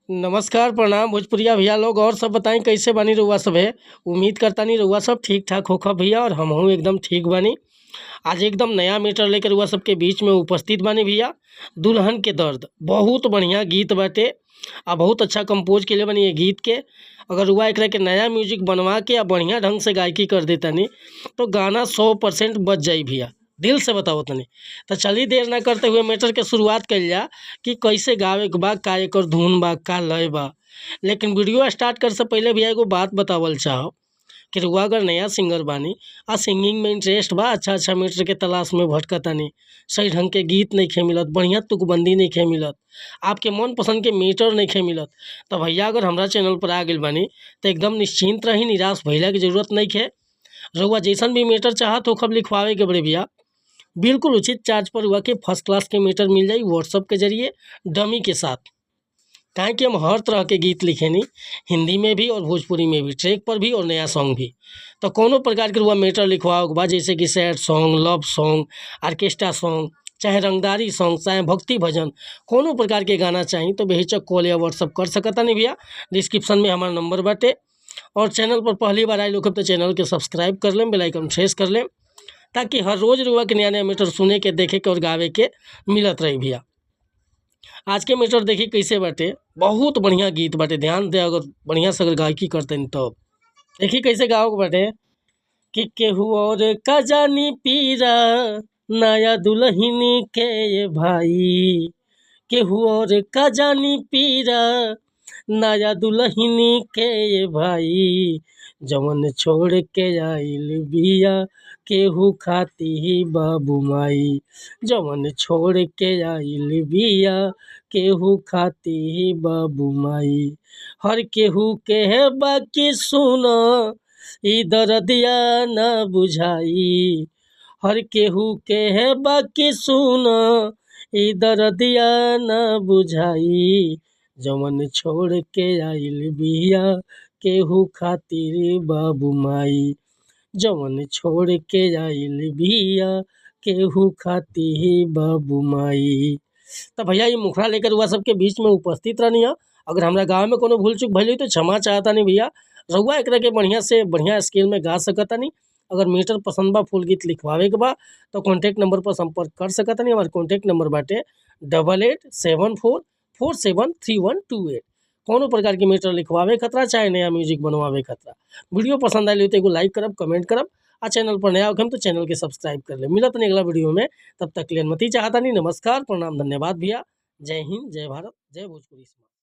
नमस्कार, प्रणाम भोजपुरिया भैया लोग। और सब बताई कैसे बानी रउआ सब है। उम्मीद करता नहीं रउआ सब ठीक ठाक होखा भैया, और हमहू एकदम ठीक बानी। आज एकदम नया मैटर लेकर रउआ सबके बीच में उपस्थित बानी भैया। दुल्हन के दर्द बहुत बढ़िया गीत बाटे, आ बहुत अच्छा कंपोज के लिए बनी ये गीत के। अगर रउआ एकरा के नया म्यूजिक बनवा के आ बढ़िया ढंग से गायकी कर देतानी तो गाना 100% बच जाई भैया। दिल से बताओ तनी। तो चलिए देर ना करते हुए मैटर के शुरुआत कइल जा कि कैसे गावे के बा, का एकर धुन बा, का लय बा। लेकिन वीडियो स्टार्ट करे से पहले भैया एगो बात बतावल चाहो कि रउआ अगर नया सिंगर बानी आ सिंगिंग में इंटरेस्ट बा, अच्छा मैटर के तलाश में भटकतानी, सही ढंग के गीत नइखे मिलत, बढ़िया तुकबंदी नइखे मिलत, आपके मन पसंद के मैटर नइखे मिलत, तो भैया अगर हमरा चैनल पर आ गइल बानी तो एकदम निश्चिंत रही, निराश भइला की जरूरत नइखे। रउआ जैसन भी मैटर चाहत हो खब लिखवावे के बड़े भैया, बिल्कुल उचित चार्ज पर हुआ कि फर्स्ट क्लास के मीटर मिल जाई व्हाट्सअप के जरिए डमी के साथ। काहे कि हम हर तरह के गीत लिखेनी, हिंदी में भी और भोजपुरी में भी, ट्रैक पर भी और नया सॉन्ग भी। तो कोनो प्रकार के हुआ मैटर लिखवाओ के बाद, जैसे कि sad song, love song, orchestra song, चाहे रंगदारी सॉन्ग, चाहे भक्ति भजन, कोनो प्रकार के गाना चाहिए तो बेहिचक कॉल या व्हाट्सअप कर सकता नहीं भैया। डिस्क्रिप्शन में हमारा नंबर बाटे। और चैनल पर पहली बार आए लोग तो चैनल के सब्सक्राइब कर लें, बेल आइकन प्रेस कर लें, ताकि हर रोज़ रुआ के नया नया मैटर सुने के, देखे के और गावे के मिलत रही भैया। आज के मैटर देखी कैसे बाटे, बहुत बढ़िया गीत बाटे। ध्यान दे, अगर बढ़िया से अगर गायकी करते तो देखी कैसे गाओ बाटे कि केहू और का जानी पीरा नया दुल्हनी के ये भाई, केहू और का जानी पीरा नया दुल्हनी के ये भाई, जवन छोड़ के आइल बिया केहू खाती बाबू माई, जवन छोड़ के आइल बिया केहू खाती बाबू माई। हर केहू के है बाकी सुनो ई दर्दिया न बुझाई, हर केहू के है बाकी सुनो ई दर्दिया न बुझाई, जवन छोड़ के आइल बिया केहू खातिर बाबू माई, जवन छोड़ के आइल बिया केहू खातिर बाबू माई। तो भैया ये मुखड़ा लेकर हुआ सबके बीच में उपस्थित रहनी है। अगर हमारा गाँव में कोनो भूल चूक भइल तो क्षमा चाहता नहीं भैया। रउआ एकरा के बढ़िया से बढ़िया स्केल में गा सकता नहीं। अगर मीटर पसंद बा, फुल गीत लिखवावे के बा तो कॉन्टैक्ट नंबर पर संपर्क कर सकता नहीं। हमारे कॉन्टैक्ट नंबर बाटे 8874473128। कोनो प्रकार के मीटर लिखवावे खतरा, चाहे नया म्यूजिक बनवावे खतरा। वीडियो पसंद आई तो एगो लाइक करब, कमेंट करब, आ चैनल पर नया होखम तो चैनल के सब्सक्राइब कर ले। मिलत नहीं अगला वीडियो में, तब तक के लिए अनुमति चाहता नहीं। नमस्कार, प्रणाम, धन्यवाद भैया। जय हिंद, जय भारत, जय भोजपुरी।